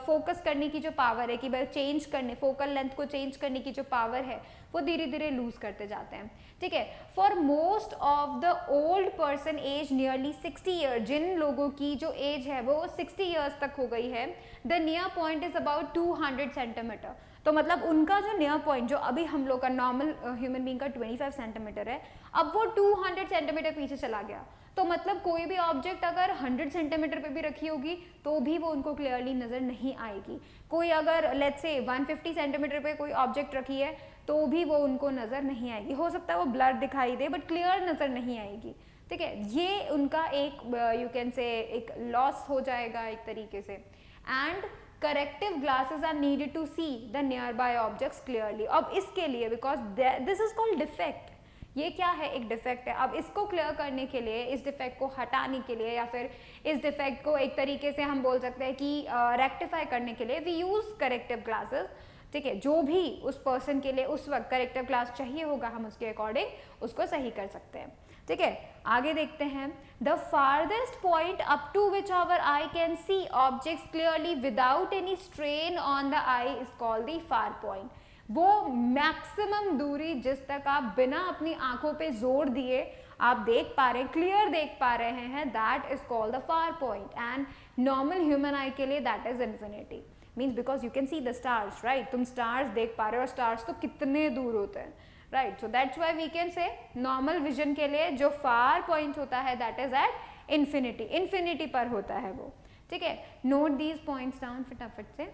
फोकस करने की जो पावर है कि भाई चेंज करने, फोकल लेंथ को चेंज करने की जो पावर है वो धीरे धीरे लूज करते जाते हैं, ठीक है। For most of the old person age nearly 60 year, जिन लोगों की जो एज है वो 60 ईयर्स तक हो गई है, the near point is about 200 centimetre. तो मतलब उनका जो नियर पॉइंट, जो अभी हम लोग का नॉर्मल ह्यूमन बीइंग का 25 सेंटीमीटर है, अब वो 200 सेंटीमीटर पीछे चला गया। तो मतलब कोई भी ऑब्जेक्ट अगर 100 सेंटीमीटर पे भी रखी होगी तो भी वो उनको क्लियरली नज़र नहीं आएगी। कोई अगर लेट्स से 150 सेंटीमीटर पे कोई ऑब्जेक्ट रखी है तो भी वो उनको नज़र नहीं आएगी। हो सकता है वो ब्लर दिखाई दे बट क्लियर नज़र नहीं आएगी, ठीक है। ये उनका एक यू कैन से एक लॉस हो जाएगा एक तरीके से। And corrective glasses are needed to see the nearby objects clearly. अब इसके लिए because this is called defect, ये क्या है, एक डिफेक्ट है। अब इसको क्लियर करने के लिए, इस डिफेक्ट को हटाने के लिए या फिर इस डिफेक्ट को एक तरीके से हम बोल सकते हैं कि रेक्टिफाई करने के लिए वी यूज करेक्टिव ग्लासेस, ठीक है। जो भी उस पर्सन के लिए उस वक्त करेक्टिव ग्लास चाहिए होगा हम उसके अकॉर्डिंग उसको सही कर सकते हैं, ठीक है। आगे देखते हैं, the farthest point up to which our eye can see objects clearly without any strain on the eye is called the far point. वो मैक्सिमम दूरी जिस तक आप बिना अपनी आंखों पे जोर दिए आप देख पा रहे हैं, क्लियर देख पा रहे हैं, that is called the far point. And normal human आई के लिए that is infinity, means because you can see the stars, right. तुम स्टार्स देख पा रहे हो और स्टार्स तो कितने दूर होते हैं, right. So that's why we can say normal vision के लिए जो फार पॉइंट होता है that is at infinity, infinity पर होता है वो, ठीक है। नोट दीज पॉइंट्स डाउन फटाफट से।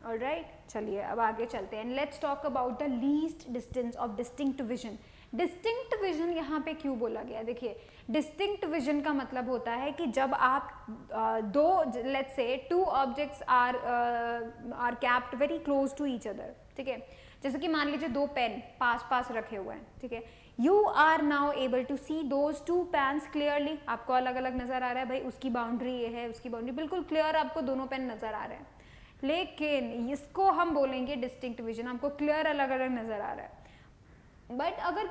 ऑलराइट, चलिए अब आगे चलते हैं। Let's talk about the least distance of distinct vision. Distinct vision यहाँ पे क्यों बोला गया? देखिए, डिस्टिंक्ट विजन का मतलब होता है कि जब आप दो, let's say two objects are kept very close to each other, ठीक है, जैसे कि मान लीजिए दो पेन पास पास रखे हुए हैं, ठीक है, you are now able to see those two pens clearly. आपको अलग अलग नजर आ रहा है, भाई उसकी बाउंड्री ये है, उसकी बाउंड्री, बिल्कुल क्लियर आपको दोनों पेन नजर आ रहे हैं, लेकिन इसको हम बोलेंगे डिस्टिंक्ट विजन, आपको क्लियर अलग अलग नजर आ रहा है। बट अगर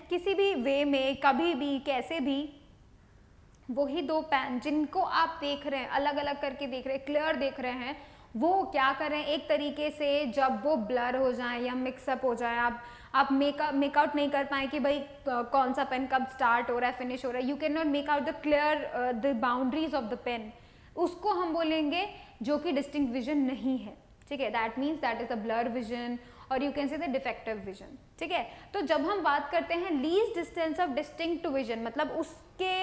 किसी भी वे में, कभी भी, कैसे भी, वही दो पेन जिनको आप देख रहे हैं, अलग अलग करके देख रहे हैं, क्लियर देख रहे हैं, वो क्या करें, एक तरीके से जब वो ब्लर हो जाए या मिक्सअप हो जाए, आप मेकआउट नहीं कर पाए कि भाई कौन सा पेन कब स्टार्ट हो रहा है, फिनिश हो रहा है, you can not make out the clear the boundaries of the pen, उसको हम बोलेंगे जो कि डिस्टिंक्ट विजन नहीं है, ठीक है, that means that is a blur vision और you can say the defective vision, ठीक है। तो जब हम बात करते हैं least distance of distinct vision, मतलब उसके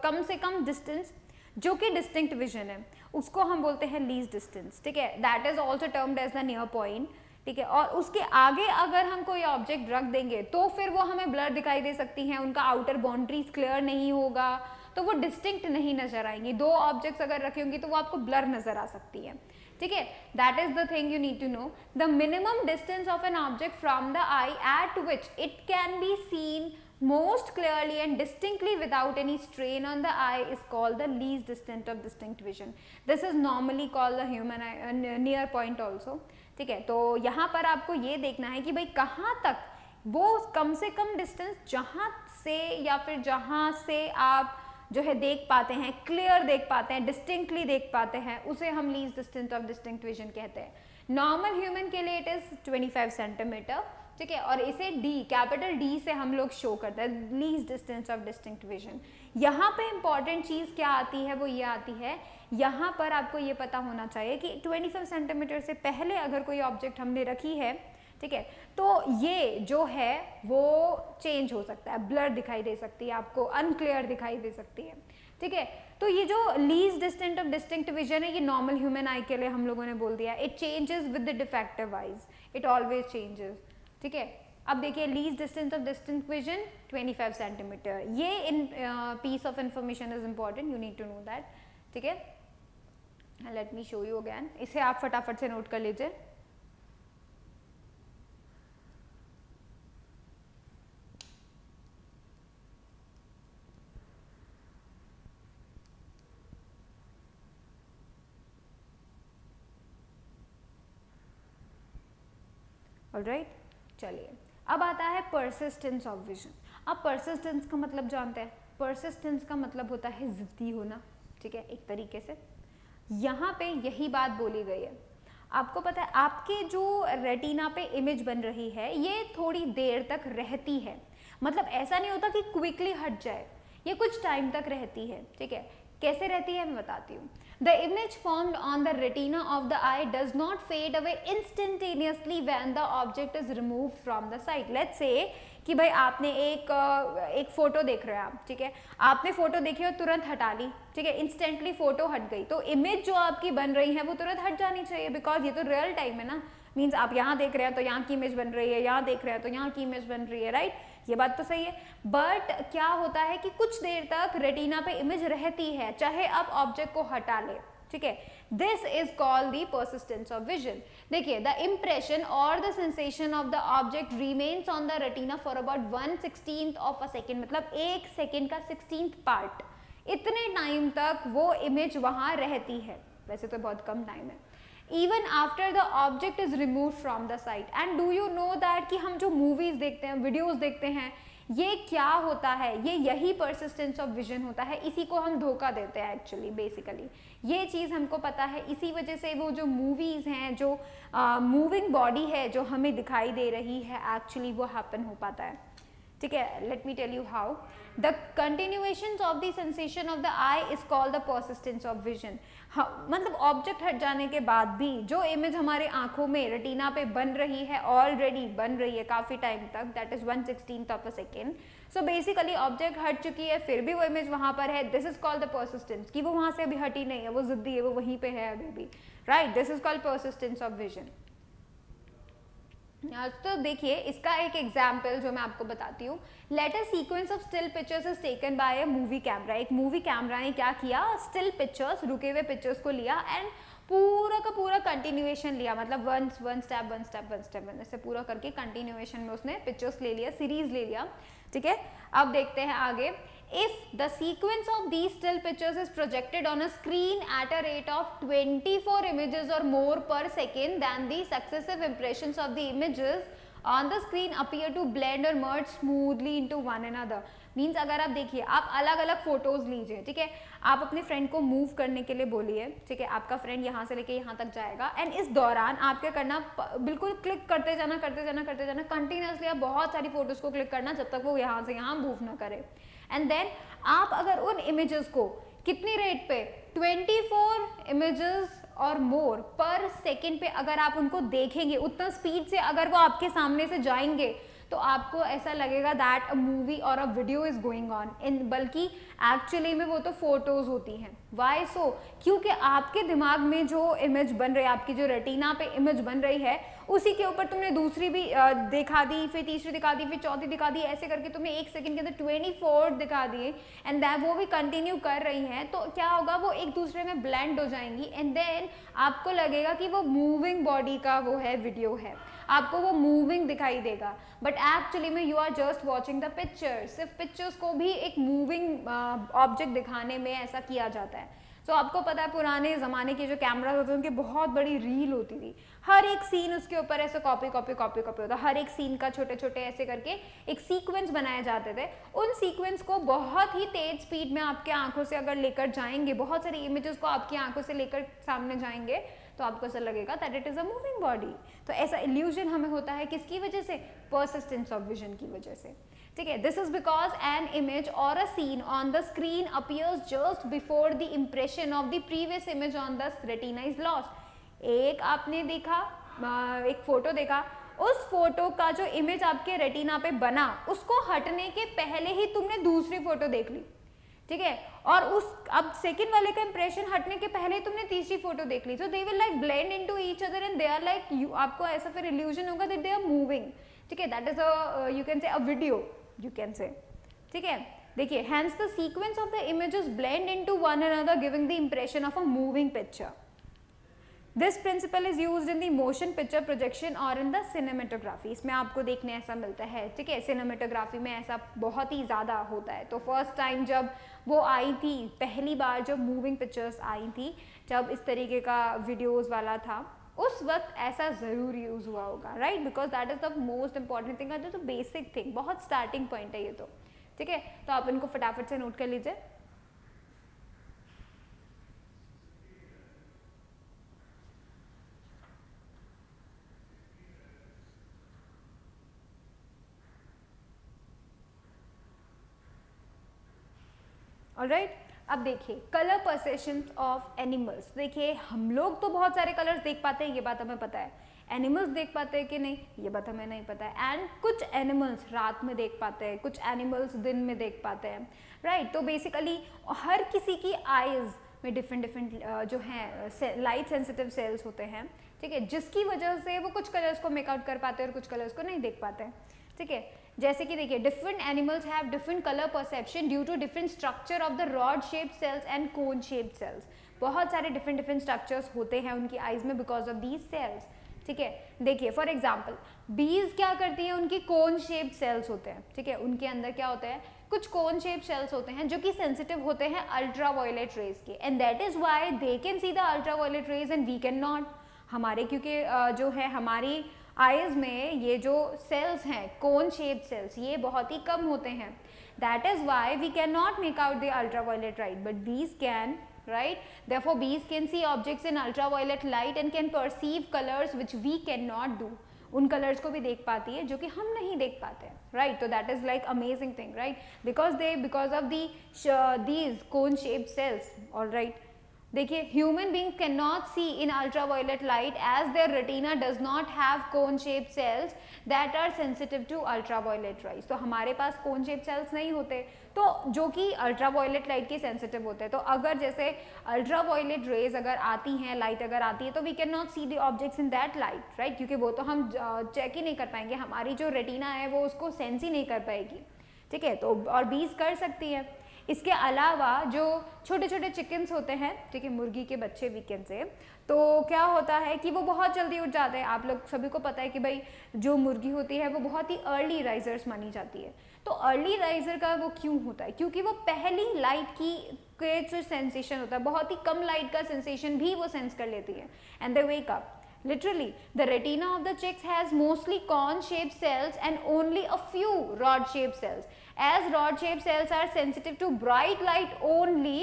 कम से कम डिस्टेंस जो कि डिस्टिंक्ट विजन है, उसको हम बोलते हैं लीस्ट डिस्टेंस, ठीक है, that is also termed as the near point, ठीक है। और उसके आगे अगर हम कोई ऑब्जेक्ट रख देंगे तो फिर वो हमें ब्लर दिखाई दे सकती हैं, उनका आउटर बाउंड्रीज क्लियर नहीं होगा, तो वो डिस्टिंक्ट नहीं नजर आएंगी। दो ऑब्जेक्ट्स अगर रखे होंगे तो वो आपको ब्लर नजर आ सकती है, ठीक है, that is the thing you need to know. The minimum distance of an object from the eye at which it can be seen most clearly and distinctly without any strain on the eye is called the least distance of distinct vision. This is normally called the human eye, near point also, ठीक है। तो यहाँ पर आपको ये देखना है कि भाई कहाँ तक वो कम से कम डिस्टेंस जहाँ से या फिर जहाँ से आप जो है देख पाते हैं, क्लियर देख पाते हैं, डिस्टिंक्टली देख पाते हैं, उसे हम least distance of distinct vision कहते हैं। नॉर्मल ह्यूमन के लिए इट इज 25 सेंटीमीटर, ठीक है, और इसे डी, कैपिटल डी से हम लोग शो करते हैं least distance of distinct vision. यहाँ पे इंपॉर्टेंट चीज क्या आती है, वो ये आती है, यहाँ पर आपको ये पता होना चाहिए कि 25 सेंटीमीटर से पहले अगर कोई ऑब्जेक्ट हमने रखी है, ठीक है, तो ये जो है वो चेंज हो सकता है, ब्लर दिखाई दे सकती है आपको, अनक्लियर दिखाई दे सकती है, ठीक है। तो ये जो least distance of distinct vision है, ये नॉर्मल ह्यूमन आई के लिए हम लोगों ने बोल दिया, it changes with the defective eyes, it always changes, ठीक है। अब देखिए least distance of distinct vision 25 centimetre, ये इन piece of information is important, you need to know that, ठीक है। Let me show you again, इसे आप फटाफट से नोट कर लीजिए। ऑलराइट, चलिए अब आता है परसिस्टेंस ऑफ विजन। अब परसिस्टेंस का मतलब जानते हैं, परसिस्टेंस का मतलब होता है जिद्दी होना, ठीक है, एक तरीके से यहाँ पे यही बात बोली गई है। आपको पता है आपके जो रेटिना पे इमेज बन रही है ये थोड़ी देर तक रहती है, मतलब ऐसा नहीं होता कि क्विकली हट जाए, ये कुछ टाइम तक रहती है, ठीक है। कैसे रहती है मैं बताती हूँ। The image formed on the retina of the eye does not fade away instantaneously when the object is removed from the sight. Let's say कि भाई आपने एक फोटो देख रहे हैं आप, ठीक है, आपने फोटो देखी और तुरंत हटा ली, ठीक है, इंस्टेंटली फोटो हट गई, तो इमेज जो आपकी बन रही है वो तुरंत हट जानी चाहिए, बिकॉज ये तो रियल टाइम है ना, मीन्स आप यहाँ देख रहे हैं तो यहाँ की इमेज बन रही है, यहाँ देख रहे हैं तो यहाँ की इमेज बन रही है, राइट, ये बात तो सही है। बट क्या होता है कि कुछ देर तक रेटिना पे इमेज रहती है चाहे आप ऑब्जेक्ट को हटा ले, ठीक है, this is called the persistence of vision. देखिए द इम्प्रेशन और the sensation of the object remains on the retina for about 1/16 of a second, मतलब 1 सेकेंड का 16th पार्ट, इतने टाइम तक वो इमेज वहां रहती है, वैसे तो बहुत कम टाइम है, even after the object is removed from the sight. And do you know that कि हम जो मूवीज देखते हैं, वीडियोस देखते हैं, ये क्या होता है, ये यही परसिस्टेंस ऑफ विजन होता है, इसी को हम धोखा देते हैं एक्चुअली, बेसिकली ये चीज़ हमको पता है, इसी वजह से वो जो मूवीज हैं, जो मूविंग बॉडी है जो हमें दिखाई दे रही है, एक्चुअली वो हैपन हो पाता है, ठीक है। Let me tell you how. The continuations of the sensation of the eye is called the persistence of vision. मतलब ऑब्जेक्ट हट जाने के बाद भी जो इमेज हमारे आंखों में रेटिना पे बन रही है, ऑलरेडी बन रही है काफी टाइम तक, that is 1/16 of a second, so basically object हट चुकी है फिर भी वो इमेज वहाँ पर है, this is called the persistence, कि वो वहाँ से अभी हटी नहीं है, वो जिद्दी है, वो वहीं पे है अभी भी, right, this is called persistence of vision. तो देखिए इसका एक एग्जाम्पल जो मैं आपको बताती हूँ, let a sequence of still pictures is taken by a movie camera. एक मूवी कैमरा ने क्या किया, स्टिल पिक्चर्स, रुके हुए पिक्चर्स को लिया एंड पूरा का पूरा कंटिन्यूएशन लिया, मतलब वन स्टेप ऐसे पूरा करके कंटिन्यूएशन में उसने पिक्चर्स ले लिया, सीरीज ले लिया, ठीक है। अब देखते हैं आगे, if the sequence of these still pictures is projected on a screen at a rate of 24 images or more per second, then the successive impressions of the images on the screen appear to blend or merge smoothly into one another। Means अगर आप देखिए, आप अलग अलग photos लीजिए, ठीक है, आप अपने फ्रेंड को मूव करने के लिए बोलिए, ठीक है, आपका फ्रेंड यहाँ से लेके यहाँ तक जाएगा एंड इस दौरान आप क्या करना, बिल्कुल क्लिक करते जाना कंटिन्यूसली, आप बहुत सारी फोटोज को क्लिक करना जब तक वो यहाँ से यहाँ मूव ना करे। एंड देन आप अगर उन इमेजेस को कितनी रेट पे, 24 इमेजेस और मोर पर सेकेंड पे अगर आप उनको देखेंगे, उतना स्पीड से अगर वो आपके सामने से जाएंगे तो आपको ऐसा लगेगा दैट अ मूवी और a video is going on in, बल्कि एक्चुअली में वो तो फोटोज होती हैं। वाई सो, क्योंकि आपके दिमाग में जो इमेज बन रही है, आपकी जो रेटिना पे इमेज बन रही है, उसी के ऊपर तुमने दूसरी भी दिखा दी, फिर तीसरी दिखा दी, फिर चौथी दिखा दी, ऐसे करके तुमने एक सेकंड के अंदर 24 दिखा दिए एंड दैट वो भी कंटिन्यू कर रही हैं, तो क्या होगा, वो एक दूसरे में ब्लेंड हो जाएंगी एंड देन आपको लगेगा कि वो मूविंग बॉडी का वो है, वीडियो है, आपको वो मूविंग दिखाई देगा, बट एक्चुअली में you are just watching the picture. सिर्फ पिक्चर्स को भी एक मूविंग ऑब्जेक्ट दिखाने में ऐसा किया जाता है। तो आपको पता है पुराने ज़माने के जो कैमराज होते हैं उनकी बहुत बड़ी रील होती थी, हर एक सीन उसके ऊपर ऐसे कॉपी होता, हर एक सीन का छोटे छोटे ऐसे करके एक सीक्वेंस बनाए जाते थे। उन सीक्वेंस को बहुत ही तेज स्पीड में आपके आंखों से अगर लेकर जाएंगे, बहुत सारी इमेजेस को आपकी आंखों से लेकर सामने जाएंगे, तो आपको ऐसा लगेगा that it is a moving body. तो ऐसा इल्यूजन हमें होता है किसकी वजह से, परसिस्टेंस ऑफ विजन की वजह से, ठीक है। This is because an image और a scene on the screen appears just before the impression of the previous image on the retina is lost. एक आपने देखा, एक फोटो देखा, उस फोटो का जो इमेज आपके रेटिना पे बना, उसको हटने के पहले ही तुमने दूसरी फोटो देख ली, ठीक है, और उस अब सेकंड वाले का इंप्रेशन हटने के पहले तुमने तीसरी फोटो देख ली, so they will like blend into each other and they are like, आपको ऐसा फिर इल्यूजन होगा दैट दे आर मूविंग, ठीक है, that is a you can say a video, you can say, ठीक है। देखिए, hence the sequence of the images blend into one another giving the impression of a moving picture. This principle is used in the motion picture projection और in the cinematography. इसमें आपको देखने ऐसा मिलता है, ठीक है, सिनेमेटोग्राफी में ऐसा बहुत ही ज़्यादा होता है। तो फर्स्ट टाइम जब वो आई थी, पहली बार जब मूविंग पिक्चर्स आई थी, जब इस तरीके का वीडियोज़ वाला था, उस वक्त ऐसा ज़रूर यूज़ हुआ होगा, right, because that is the most important thing, that is the basic thing, बहुत स्टार्टिंग पॉइंट है ये तो, ठीक है। तो आप इनको फटाफट से नोट कर लीजिए। ऑलराइट, अब देखिए कलर परसेप्शन ऑफ एनिमल्स। देखिए हम लोग तो बहुत सारे कलर्स देख पाते हैं, ये बात हमें पता है, एनिमल्स देख पाते हैं कि नहीं, ये बात हमें नहीं पता है। एंड कुछ एनिमल्स रात में देख पाते हैं, कुछ एनिमल्स दिन में देख पाते हैं, राइट। तो बेसिकली हर किसी की आईज में डिफरेंट जो हैं लाइट सेंसिटिव सेल्स होते हैं, ठीक है, जिसकी वजह से वो कुछ कलर्स को मेकआउट कर पाते हैं और कुछ कलर्स को नहीं देख पाते हैं, ठीक है। जैसे कि देखिए, different animals have different colour perception due to different structure of the rod shaped cells and cone shaped cells. बहुत सारे डिफरेंट स्ट्रक्चर्स होते हैं उनकी आईज में बिकॉज ऑफ दीज सेल्स, ठीक है। देखिए फॉर एग्जाम्पल बीज क्या करती हैं, उनकी कोन शेप्ड सेल्स होते हैं, ठीक है, उनके अंदर क्या होता है, कुछ कोन शेप्ड सेल्स होते हैं जो कि सेंसिटिव होते हैं अल्ट्रा वायलेट रेज के, and that is why they can see the ultra violet rays and we can not. हमारे क्योंकि जो है हमारी आईज में ये जो सेल्स हैं कोन शेप्ड सेल्स, ये बहुत ही कम होते हैं, that is why we can not make out the ultra violet light, but bees can, right, therefore bees can see objects in ultraviolet light and can perceive colors which we cannot do। उन colours को भी देख पाती है जो कि हम नहीं देख पाते हैं, राइट। तो that is like amazing thing, right, because of these cone shaped cells, all right। देखिए, human being can not see in ultraviolet light as their retina does not have cone shape cells that are sensitive to ultraviolet rays. तो हमारे पास कोन shape sales नहीं होते तो जो कि ultraviolet light के sensitive होते हैं। तो अगर जैसे अल्ट्रावायलेट रेज अगर आती हैं, लाइट अगर आती है, तो we can not see the objects in that light, right, क्योंकि वो तो हम चेक ही नहीं कर पाएंगे, हमारी जो रेटिना है वो उसको सेंस ही नहीं कर पाएगी, ठीक है। तो और बीज कर सकती है। इसके अलावा जो छोटे छोटे चिकन्स होते हैं, ठीक है, मुर्गी के बच्चे वीकेंड से, तो क्या होता है कि वो बहुत जल्दी उठ जाते हैं। आप लोग सभी को पता है कि भाई जो मुर्गी होती है वो बहुत ही अर्ली राइजर्स मानी जाती है। तो अर्ली राइजर का वो क्यों होता है? क्योंकि वो पहली लाइट की के जो सेंसेशन होता है, बहुत ही कम लाइट का सेंसेशन भी वो सेंस कर लेती है and they wake up. Literally, the retina of the chicks has mostly cone-shaped cells and only a few rod-shaped cells. As rod-shaped cells are sensitive to bright light only,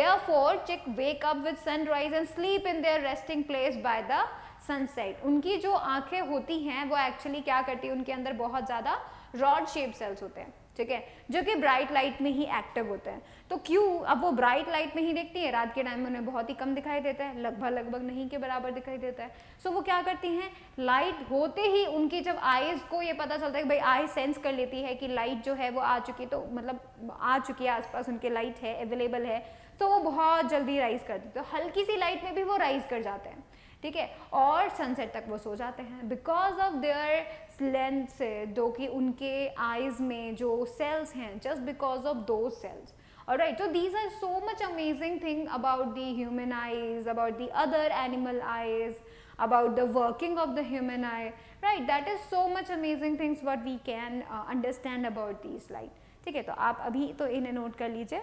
therefore chick wake up with sunrise and sleep in their resting place by the sunset. उनकी जो आंखें होती हैं वो actually क्या करती है, उनके अंदर बहुत ज़्यादा rod-shaped cells होते हैं, ठीक है, जो कि ब्राइट लाइट में ही एक्टिव होते हैं। तो क्यों? अब वो ब्राइट लाइट में ही देखती है, रात के टाइम में उन्हें बहुत ही कम दिखाई देता है, लगभग नहीं के बराबर दिखाई देता है। सो वो क्या करती हैं, लाइट होते ही उनकी जब आईज को ये पता चलता है कि भाई आई सेंस कर लेती है कि लाइट जो है वो आ चुकी, तो मतलब आ चुकी है, आसपास उनके लाइट है, अवेलेबल है, तो वो बहुत जल्दी राइज कर देते हैं। तो हल्की सी लाइट में भी वो राइज कर जाते हैं, ठीक है, और सनसेट तक वो सो जाते हैं बिकॉज ऑफ देयर लेंथ से, जो कि उनके आईज में जो सेल्स हैं, just because of those cells. Alright, so these are so much amazing thing about the human eyes, about the other animal eyes, about the working of the human eye, right? That is so much amazing things what we can understand about these light. ठीक है, तो आप अभी तो इन्हें note कर लीजिए।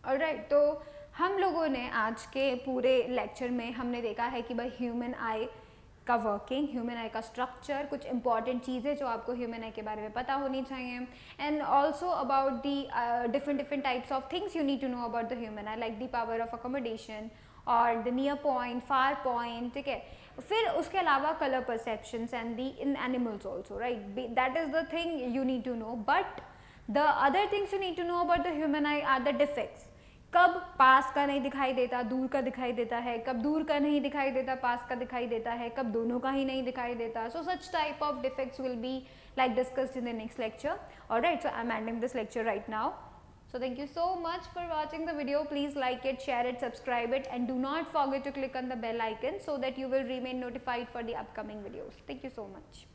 Alright, तो हम लोगों ने आज के पूरे लेक्चर में हमने देखा है कि भाई ह्यूमन आई का वर्किंग, ह्यूमन आई का स्ट्रक्चर, कुछ इंपॉर्टेंट चीज़ें जो आपको ह्यूमन आई के बारे में पता होनी चाहिए, and also about the different types of things you need to know about the human eye, like the power of accommodation और the near point, far point, ठीक है। फिर उसके अलावा colour perceptions and the in animals also, right, that is the thing you need to know. But the other things you need to know about the human eye are the defects. कब पास का नहीं दिखाई देता, दूर का दिखाई देता है, कब दूर का नहीं दिखाई देता, पास का दिखाई देता है, कब दोनों का ही नहीं दिखाई देता। So such type of defects will be like discussed in the next lecture. Alright, so I'm ending this lecture right now. So thank you so much for watching the video. Please like it, share it, subscribe it, and do not forget to click on the bell icon so that you will remain notified for the upcoming videos. Thank you so much.